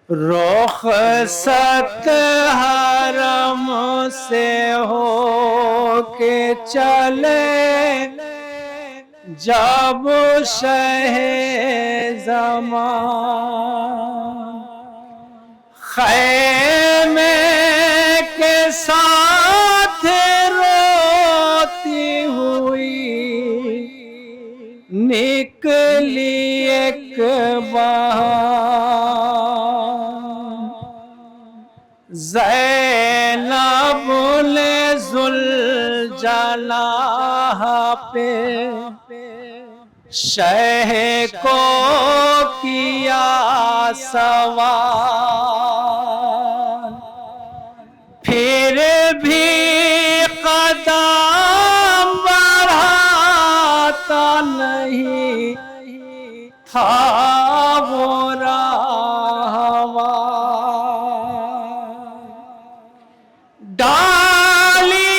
رخصت حرم سے ہو کے چلے جب شہ زمان، خیمے کے ساتھ روتی ہوئی نکلی ایک بہار، زینب نے ذوالجلال پہ شہ کو کیا سوال، پھر بھی قدم بڑھاتا نہیں تھا وہ راہوار، ڈالی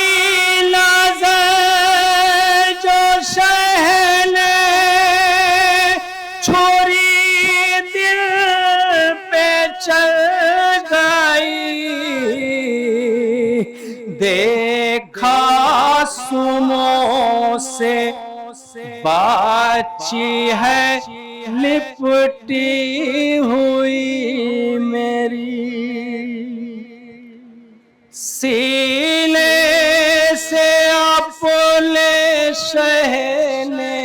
نظر جو شہ نے چھری دل پہ چل گئی، دیکھا سموں سے باچی ہے لپٹی ہوئی میری، سینے سے اپنے شہ نے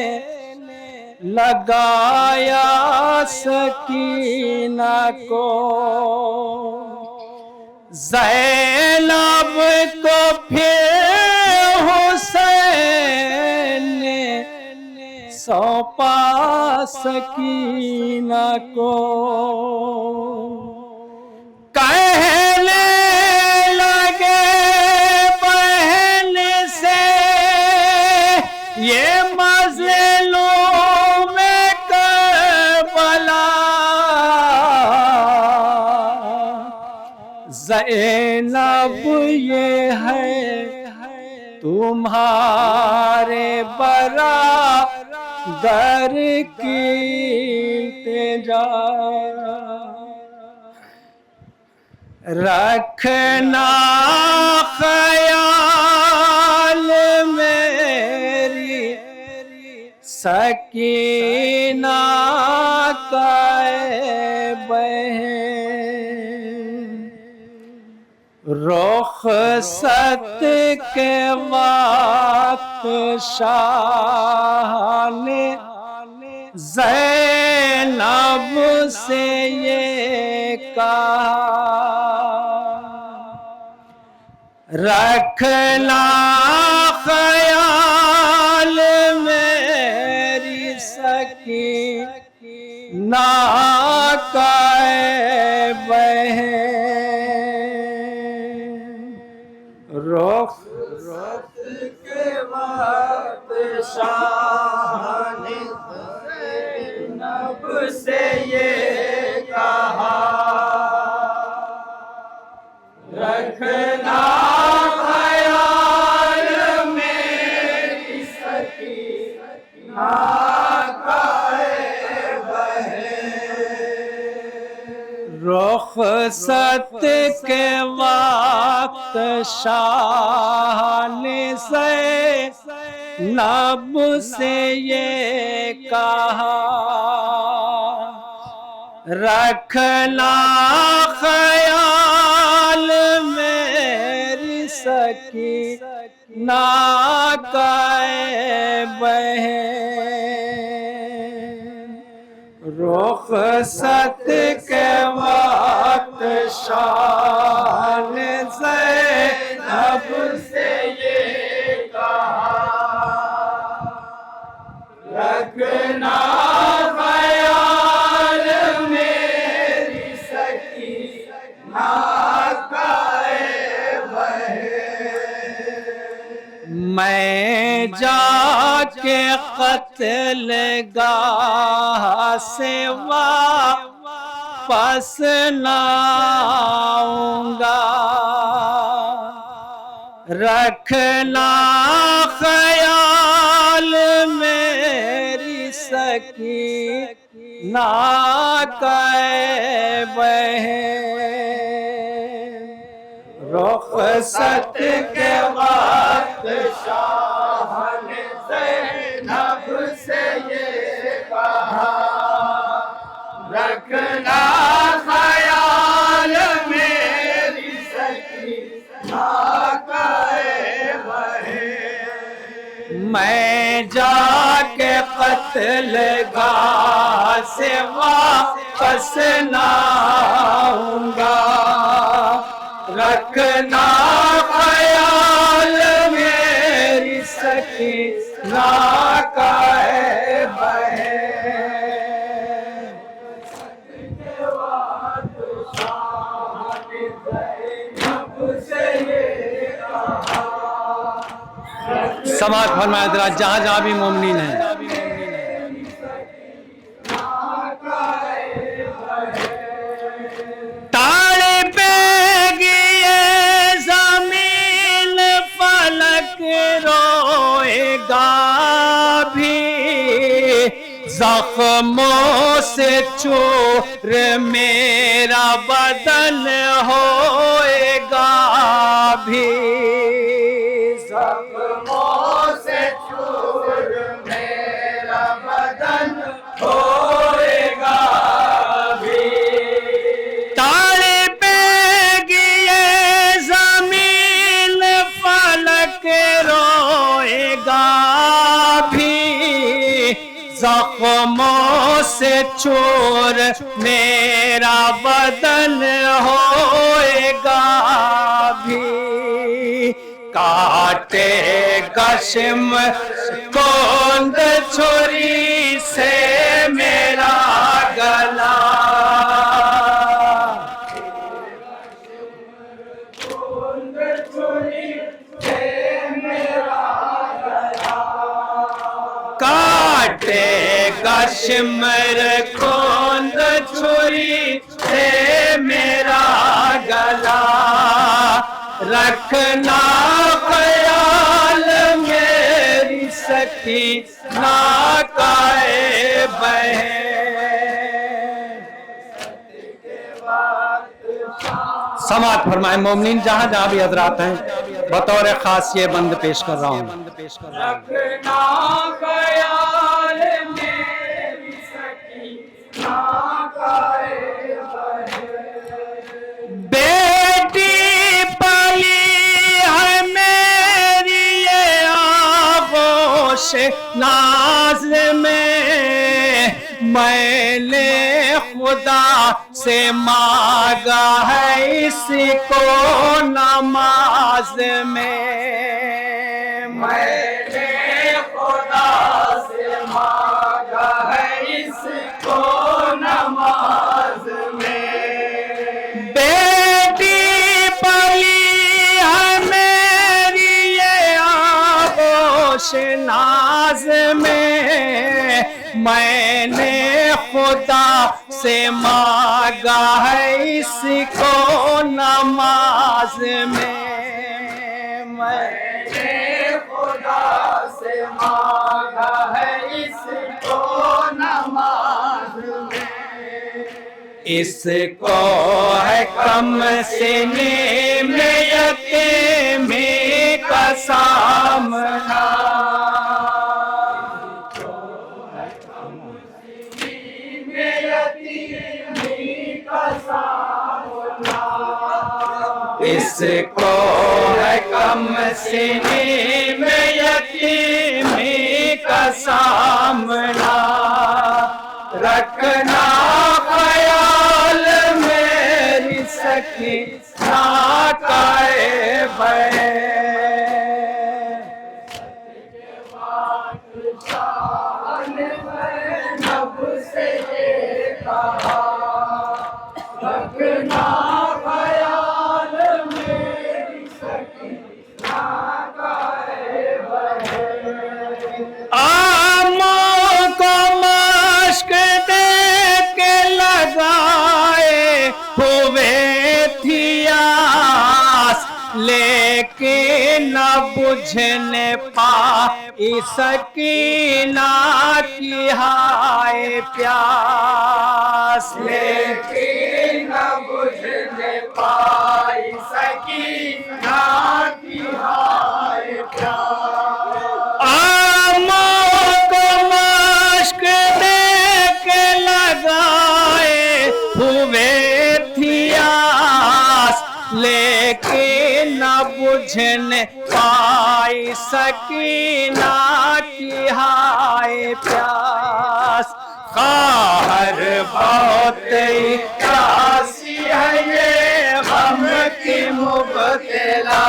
لگایا سکینہ کو، زینب کو پھر حسین نے سونپا سکینہ کو، کہنے لگے بہن سے یہ مظلوم کربلا، زینب یہ ہے تمہارے برادر کی التجا، رکھنا خیال میری سکینہ کا اے بہن، رخصت کے وقت شاہ نے زینب سے یہ کہا، رکھنا خیال میری سکینہ کا اے بہن، رخصت کے وقت شاہ نے زینب سے یہ کہا، رکھنا خیال میری سکینہ کا اے بہن، رخصت کے وقت شاہ نے زینب سے یہ کہا، رکھنا خیال میری سکینہ کا اے بہن، رخصت کے وقت شاہ نے زینب سے یہ کہا، رکھنا خیال میری سکینہ کا اے بہن، میں جا کے قتل گاہ سے واپس نہ آؤں گا، رکھنا خیال میری سکینہ نہ کہ بہے رخصت کے وقت شاہ نے زینب سے یہ کہا رکھنا خیال میری سکینہ کا اے بہن میں جا کے قتل گاہ سے واپس نہ آؤں گا رکھنا خیال میری سکینہ کا اے بہن سماعت فرمائے حضرات جہاں جہاں بھی مومنین ہیں تاڑے پہ گئے زمین فلک روئے گا بھی زخموں سے چور میرا بدن ہوئے گا بھی زخموں سے چور میرا بدن ہوئے گا بھی تاڑے پہ گئے زمین فلک روئے گا بھی زخموں سے چور میرا بدن ہوئے گا بھی کاٹے گشم کوند چھری سے میرا گلا کاٹے گشمر کوند چھری سے میرا گلا رکھنا خیال میری سکینہ کا اے بہن سماعت فرمائے مومنین جہاں جہاں بھی حضرات ہیں بطور خاص یہ بند پیش کر رہا ہوں رکھنا خیال میری سکینہ کا اے بہن بیٹی پلی ہے میری یہ آغوش ناز میں نے خدا سے مانگا ہے اس کو نماز میں نے خدا سے مانگا ہے اس کو نماز میں بیٹی پلی ہے میری یہ آغوش ناز میں نے خدا سے مانگا ہے اس کو نماز میں نے خدا سے مانگا ہے اس کو نماز میں اس کو ہے کم سینے میں یتیمی کا سامنا اس کو ہے کم سینے میں یتیمی کا سامنا رکھنا خیال میری سکینہ کا اے بہن لیکن نہ بجھنے پائی سکینہ کی ہائے پیاس، لیکن نہ بجھنے پائی سکینہ کی ہائے پیاس۔ آموں کو مشک دے کے لگائے ہوئے تھی آس، لیکن نہ بجھنے پائی سکینہ کی ہائے پیاس۔ قہر بہت ہی پیاسی ہے یہ غم کی مبتلا،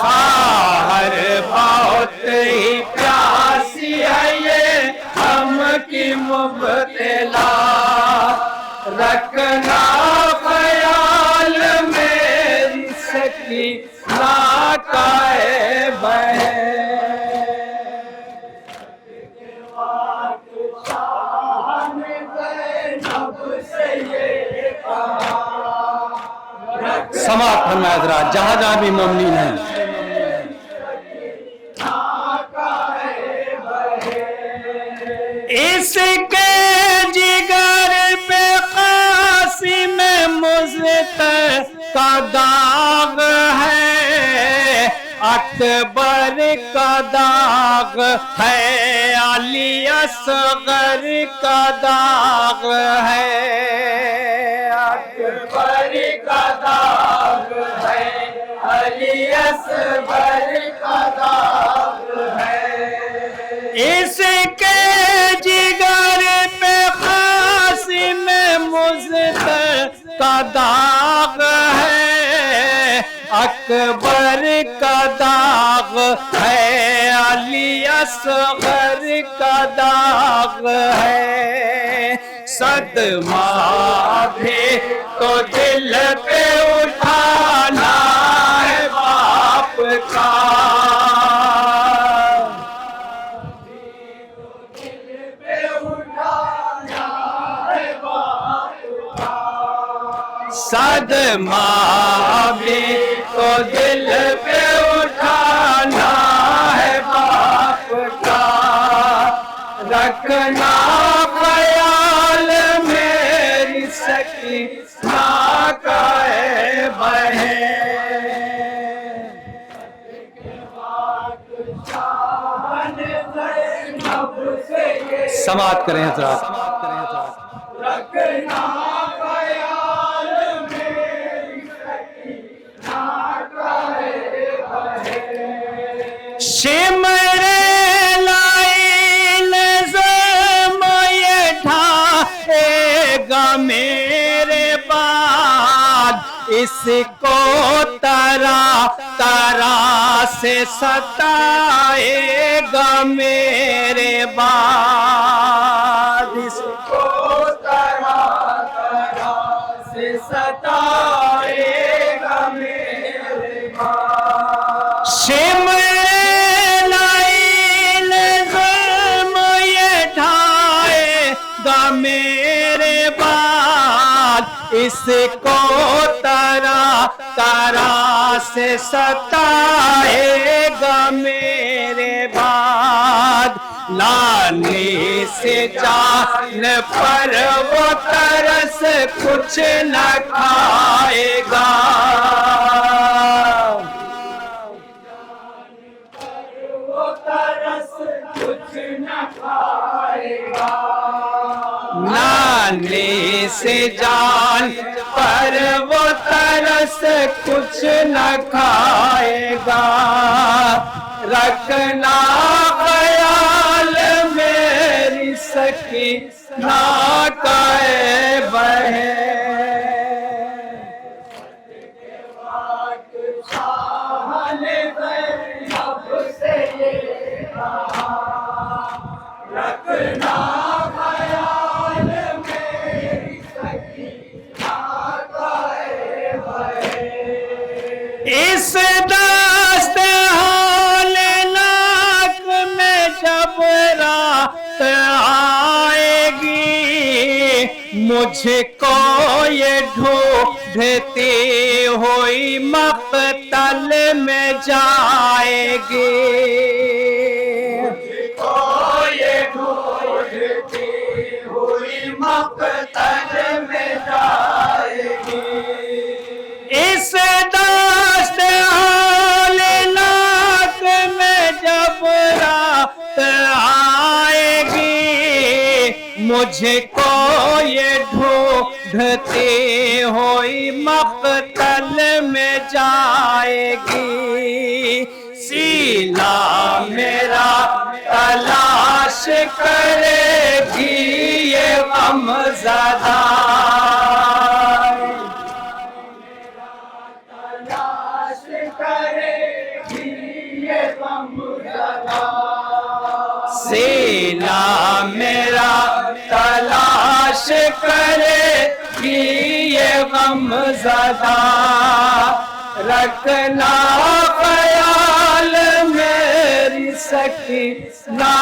قہر بہت ہی پیاسی ہے یہ غم کی مبتلا، رکھنا خیال میری سکینہ کا اے بہن۔ سماعت فرمائے حضرات جہاں جہاں بھی مومنین ہیں۔ اس کے جگر پہ قاسم مظفر کا داغ ہے، اکبر کا داغ ہے، علی اصغر کا داغ ہے، اکبر کا داغ ہے، علی اصغر کا داغ ہے۔ اس کے جگر پہ قاسم مظفر کا داغ ہے، اکبر کا داغ ہے، علی اصغر کا داغ ہے۔ صدمہ بھی تو دل پہ اٹھانا ہے باپ کا، صدمہ بھی تو دل پہ اٹھانا ہے باپ کا، رکھنا خیال میری سکینہ کا اے بہن۔ سماعت کریں حضرات۔ رکھنا خیال میری سکینہ کا اے بہن۔ شمر لائی نظم یہ ڈھائے گا میرے بعد، اس کو طرح طرح سے ستائے گا میرے بعد، اس کو طرح طرح سے ستائے گا میرے بعد۔ شمر لائی نظم یہ ڈھائے گا میرے بعد، اس کو طرح طرح سے ستائے گا میرے بعد، لانے سے جان پر وہ ترس کچھ نہ کھائے گا، وہ ترس کچھ نہ کھائے گا۔ لانے سے جان پر وہ ترس کچھ نہ کھائے گا، رکھنا خیال میری سکینہ کا اے بہن۔ رکھنا خیال میری سکینہ کا اے بہن۔ اس دست ہولناک میں جب راہ مجھ کو یہ ڈھونڈتی ہوئی مقتل میں جائے گی مقتل میں جائے گی اس دست ہولناک میں جب رات آئے گی مجھ کو یہ ڈھونڈتی ہوئی مقتل میں جائے گی سینہ میرا تلاش کرے گی یہ غم زدہ تلاش کرے گی یہ غم زدہ سینہ میرا تلاش کرے گی یہ غم زدہ رکھنا خیال میری سکینہ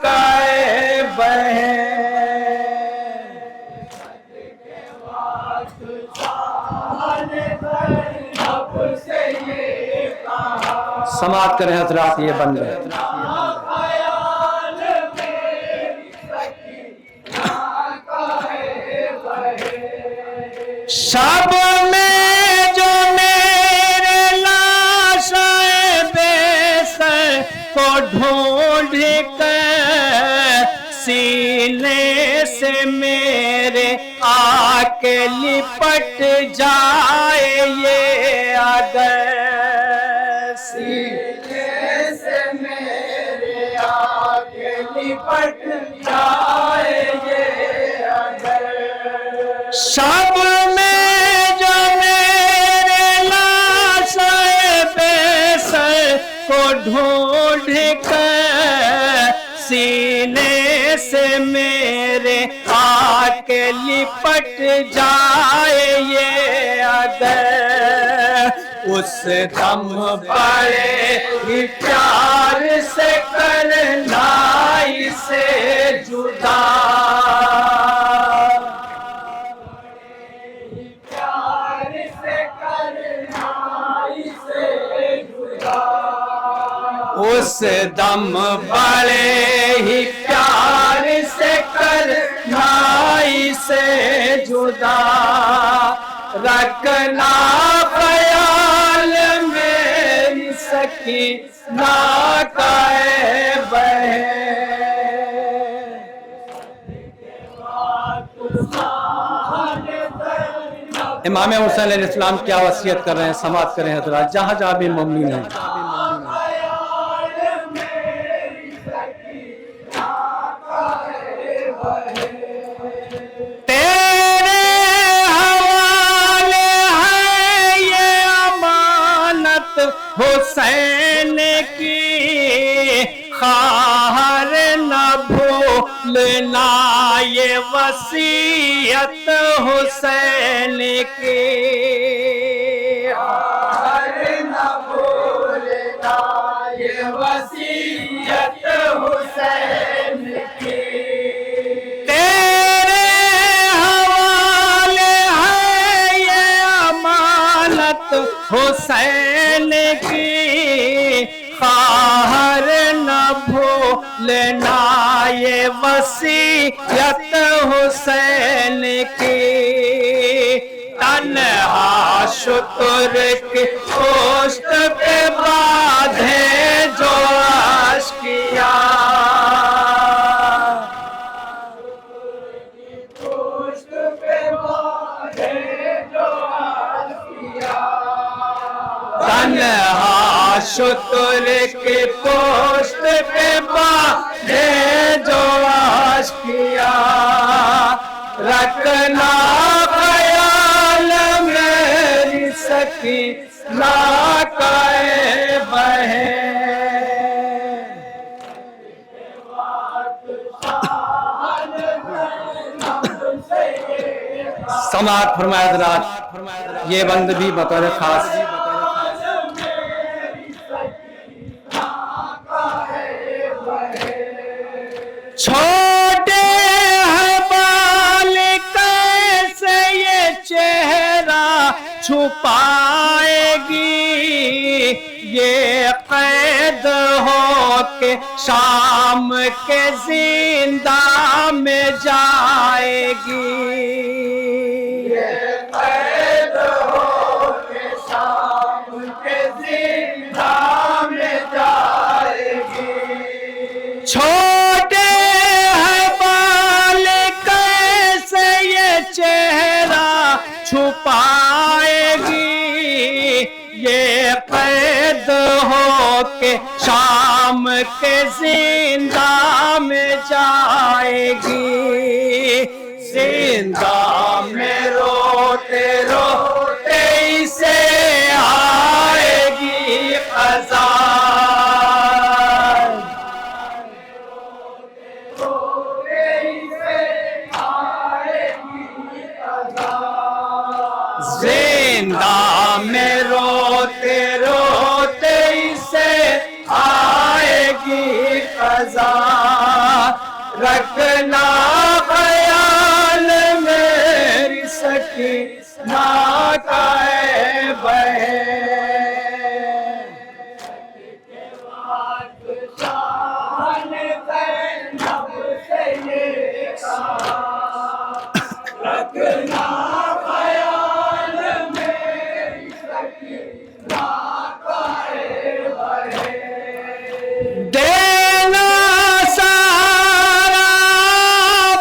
کا اے بہن سماعت کریں حضرات یہ بند ہے شب میں جو میرے لاشیں بے سر کو ڈھونڈ کر سینے سے میرے آ کے لپٹ جائے یہ اگر سینے سے میرے آ کے لپٹ جائے یہ اگر شب میں جو میرے لاشیں بے سر کو ڈھونڈ کر سینے سے میرے آ کے لپٹ جائے یہ اگر اس دم بڑے ہی پیار سے کرنا اسے جدا پیار سے کرنا اسے جدا اس دم بڑے ہی پیار سے کرنا اسے جدا رکھنا خیال میری سکینہ کا اے بہن امام حسین علیہ السلام کیا وصیت کر رہے ہیں سماعت کریں حضرات جہاں جہاں بھی مومنین ہیں تیرے حوالے ہے یہ امانت حسین کی خواہر نہ بھولنا یہ وصیت حسین کی نہ بھولنا یہ وصیت حسین کی تیرے حوالے ہے یہ امانت حسین کی خواہر نہ بھولنا یہ وصیت حسین کی تنہا شتر کی پشت پہ باندھے جو اشکیا پشت پہ باندھے جو آسیا تنہا شتر کی پشت پہ باندھے جو اشکیا رکھنا خیال میری سکینہ کا اے بہن سماعت فرمائے حضرات یہ بند بھی بطور خاص چھوٹے ہیں بال کے چھپائے گی یہ قید ہو کے شام کے زندہ میں جائے گی قید ہو کے شام کے زندہ میں جائے گی چھوٹے ہیں بال کیسے یہ چہرہ چھپائے گی یہ قید ہو کے شام کے زندہ میں جائے گی زندہ میں روتے روتے اسے آئے گی قضا زندہ میں روتے روتے اسے آئے گی قضا رکھنا خیال میری سکینہ کا اے بہن شان زینب سے یہ کہا رکھنا خیال میری سکینہ کا اے بہن دینا سارا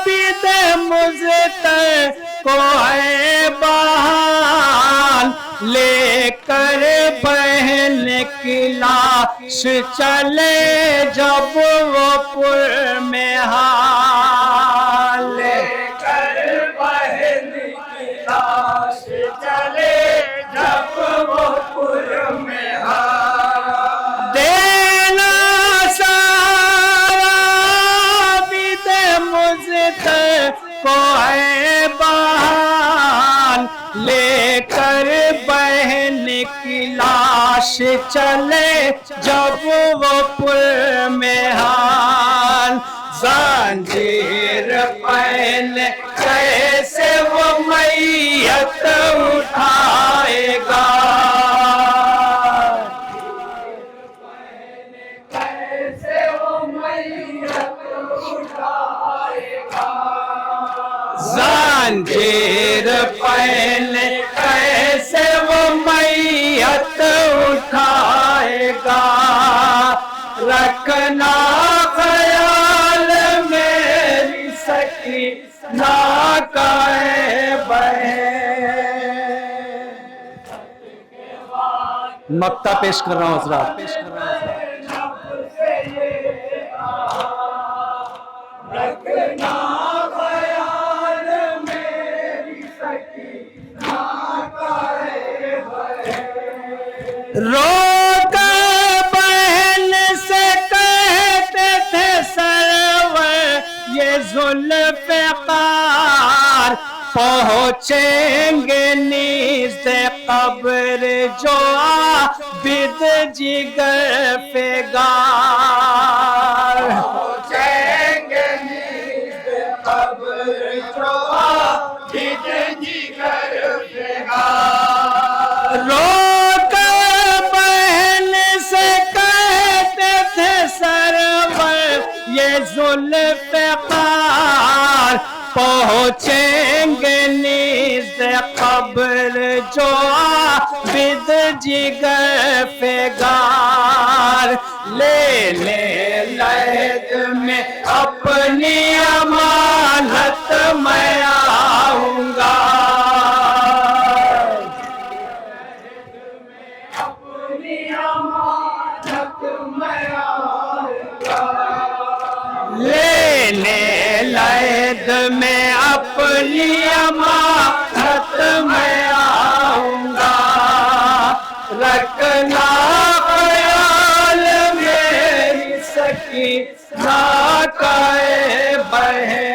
بھی دے مجھتے کو اے بہان لے کر بہن کی لاش چلے جب وہ پر میں حال لے کر بہن کی لاش چلے جب وہ پر میں دینا سارا بھی دے مجھتے کو اے بہان لے کر بہن کی لاش چلے جب وہ پر میں حال زنجیر پہنے کیسے وہ میت اٹھائے گا کیسے وہ میت اٹھائے گا زنجیر پہنے کیسے وہ میت اٹھائے گا رکھنا خیال میری سکینہ کا اے بہن مقطع پیش کر رہا ہوں حضرات رکھنا خیال میری سکینہ کا اے بہن رو کر بہن سے کہتے تھے سرور یہ ذوالفقار پہنچیں گے نیز قبر جو عابد جگر فگار پہنچیں گے نیز قبر جو عابد جگر فگار رو کر بہن سے کہتے تھے سرور یہ ذوالفقار پہنچیں گے نیز قبر جو عابد جگر فگار لے لے لہد میں اپنی امانت میں آؤں گا اپنی امانت میں آؤں گا لینے لید میں اپنی امانت میں آؤں گا رکھنا خیال میری سکینہ کا اے بہن